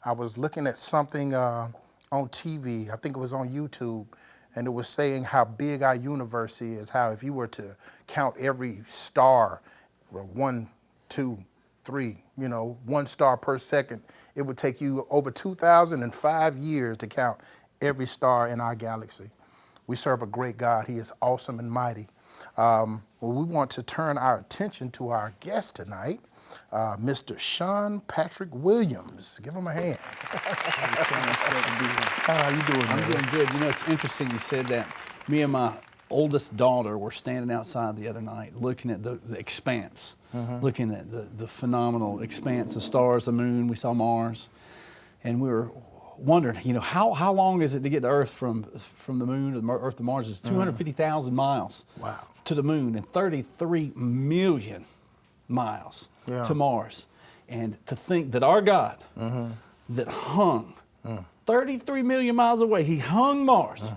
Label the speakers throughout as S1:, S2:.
S1: I was looking at something on TV, I think it was on YouTube, and it was saying how big our universe is, how if you were to count every star, well, 1, 2, 3, you know, 1 star per second, it would take you over 2,005 years to count every star in our galaxy. We serve a great God. He is awesome and mighty. Well, we want to turn our attention to our guest tonight, Mr. Sean Patrick Williams. Give him a hand. How are you doing,
S2: I'm
S1: man?
S2: doing good. You know, it's interesting you said that. Me and my oldest daughter were standing outside the other night looking at the expanse, looking at the phenomenal expanse of stars, the moon. We saw Mars, and we were wondering, you know, how long is it to get to Earth from the moon to Earth to Mars? It's 250,000 miles to the moon and 33 million miles to Mars. And to think that our God that hung 33 million miles away, he hung Mars,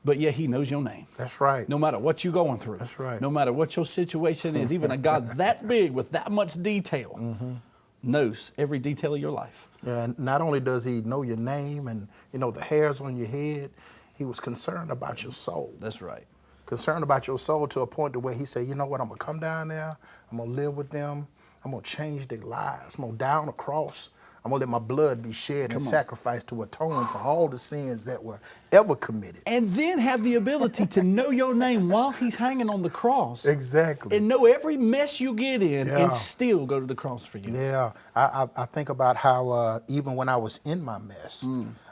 S2: but yet he knows your name.
S1: That's right.
S2: No matter what you're going through.
S1: That's right.
S2: No matter what your situation is, even a God that big with that much detail knows every detail of your life.
S1: Yeah, and not only does he know your name and, you know, the hairs on your head, he was concerned about your soul.
S2: That's right.
S1: Concerned about your soul to a point to where he said, you know what, I'm going to come down there, I'm going to live with them, I'm going to change their lives, I'm going to die on a cross, I'm going to let my blood be shed and sacrificed to atone for all the sins that were ever committed.
S2: And then have the ability to know your name while he's hanging on the cross.
S1: Exactly.
S2: And know every mess you get in and still go to the cross for you.
S1: Yeah, I think about how even when I was in my mess,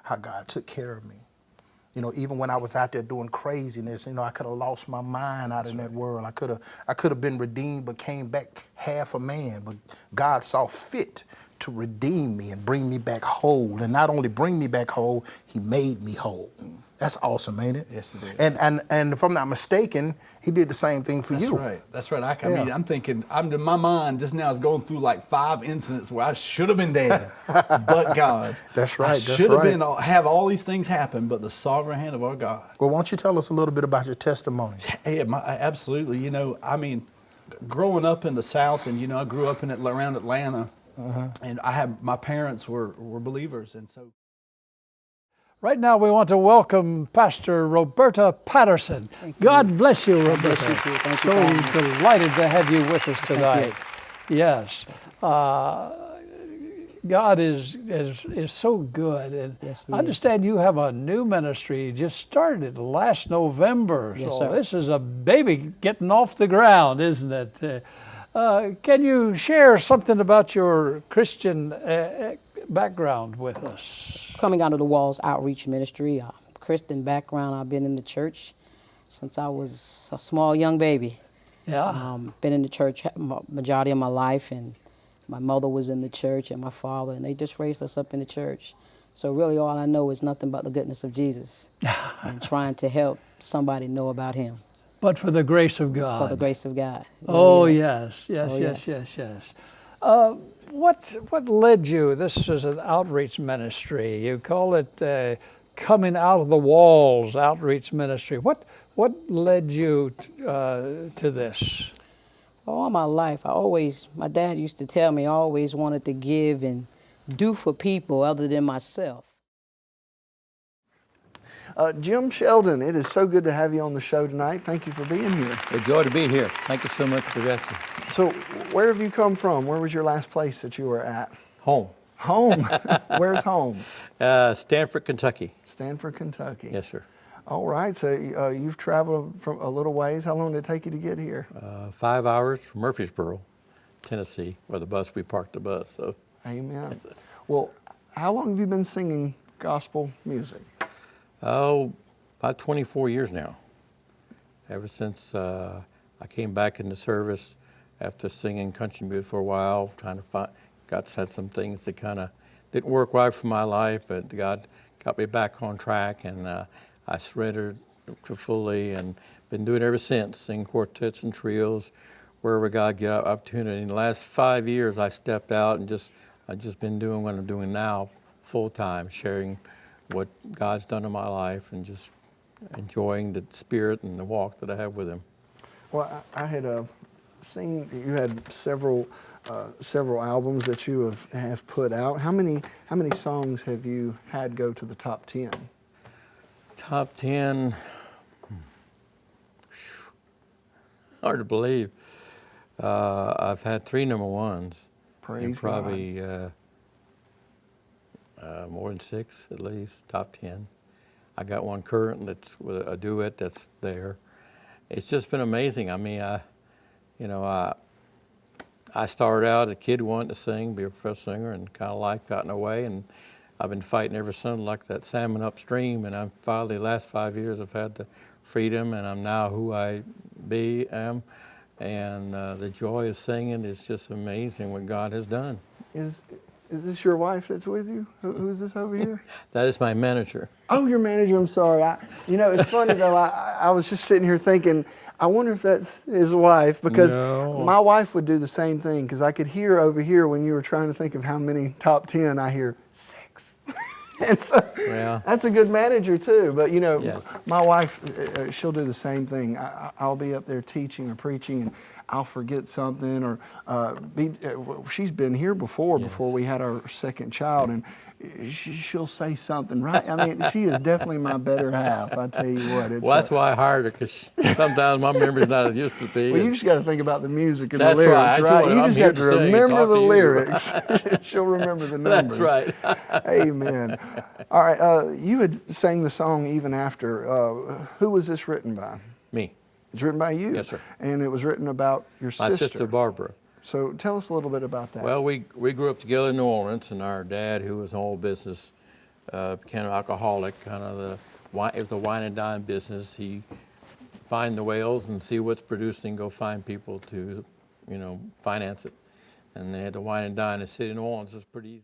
S1: how God took care of me. You know, even when I was out there doing craziness, you know, I could have lost my mind out in that world. I could have been redeemed, but came back half a man. But God saw fit to redeem me and bring me back whole. And not only bring me back whole, he made me whole. That's awesome, ain't it?
S2: Yes, it is.
S1: And if I'm not mistaken, he did the same thing for you.
S2: That's right. That's right. I mean, I'm thinking, my mind just now is going through like 5 incidents where I should have been dead, but God.
S1: That's right.
S2: I should have been, have all these things happen, but the sovereign hand of our God.
S1: Well, why don't you tell us a little bit about your testimony?
S2: Yeah, absolutely. You know, I mean, growing up in the South, and, you know, I grew up around Atlanta, and my parents were believers, and so.
S3: Right now, we want to welcome Pastor Roberta Patterson. God bless you, Roberta.
S4: God bless you too. Thank you.
S3: So delighted to have you with us tonight. Yes. God is so good. And
S4: yes,
S3: I understand you have a new ministry. You just started last November.
S4: Yes,
S3: so
S4: sir.
S3: this is a baby getting off the ground, isn't it? Can you share something about your Christian background with us?
S4: Coming Out of the Walls Outreach Ministry, Christian background. I've been in the church since I was a small young baby.
S3: Yeah.
S4: Been in the church majority of my life, and my mother was in the church and my father, and they just raised us up in the church. So really all I know is nothing but the goodness of Jesus and trying to help somebody know about him.
S3: But for the grace of God.
S4: For the grace of God.
S3: Oh,
S4: Yes.
S3: yes. What led you? This is an outreach ministry. You call it Coming Out of the Walls Outreach Ministry. What led you to this?
S4: All my life, my dad used to tell me I always wanted to give and do for people other than myself.
S5: Jim Sheldon, it is so good to have you on the show tonight. Thank you for being here.
S6: A joy to be here. Thank you so much for asking.
S5: So, where have you come from? Where was your last place that you were at?
S6: Home.
S5: Home? Where's home?
S6: Stanford, Kentucky.
S5: Stanford, Kentucky.
S6: Yes, sir.
S5: All right, so you've traveled from a little ways. How long did it take you to get here?
S6: 5 hours from Murfreesboro, Tennessee, where we parked the bus. So.
S5: Amen. Well, how long have you been singing gospel music?
S6: Oh, about 24 years now. Ever since I came back into service after singing country music for a while, had some things that kind of didn't work right for my life, but God got me back on track, and I surrendered fully and been doing it ever since, singing quartets and trios, wherever God get opportunity. In the last 5 years, I stepped out and I've just been doing what I'm doing now, full time, sharing what God's done in my life and just enjoying the spirit and the walk that I have with him.
S5: Well, I had seen you had several albums that you have put out. How many songs have you had go to the top 10?
S6: Top 10. Hard to believe. I've had 3 number ones.
S5: Praise
S6: and
S5: God.
S6: probably more than 6 at least, top 10. I got one current that's with a duet that's there. It's just been amazing. I mean, I started out as a kid wanting to sing, be a professional singer, and kind of life got in the way, and I've been fighting ever since like that salmon upstream, and I'm finally, the last 5 years, I've had the freedom, and I'm now who I am, and the joy of singing is just amazing what God has done.
S5: Is this your wife that's with you? Who's this over here?
S6: That is my manager.
S5: Oh, your manager. I'm sorry. It's funny though. I was just sitting here thinking, I wonder if that's his wife, because
S6: No.
S5: my wife would do the same thing. Because I could hear over here when you were trying to think of how many top 10, I hear 6. And so
S6: Yeah.
S5: that's a good manager too. But
S6: Yes.
S5: my wife, she'll do the same thing. I'll be up there teaching or preaching, and I'll forget something, or she's been here before we had our second child, and she'll say something, right? I mean, she is definitely my better half. I tell you what.
S6: Well, that's why I hired her, because sometimes my memory's not as used to be.
S5: Well, you just got to think about the music and
S6: That's
S5: the lyrics,
S6: right.
S5: right? You
S6: I'm
S5: just
S6: here
S5: have
S6: to
S5: to
S6: sing and
S5: remember
S6: talk
S5: the
S6: to you.
S5: lyrics. She'll remember the numbers.
S6: That's right.
S5: Amen. All right, you had sang the song even after. Who was this written by?
S6: Me.
S5: It's written by you.
S6: Yes, sir.
S5: And it was written about your
S6: My sister Barbara.
S5: So tell us a little bit about that.
S6: Well, we grew up together in New Orleans, and our dad, who was in oil business, became an alcoholic. It was the wine and dine business. He find the whales and see what's producing, go find people to, finance it. And they had the wine and dine in the city of New Orleans. It's pretty easy.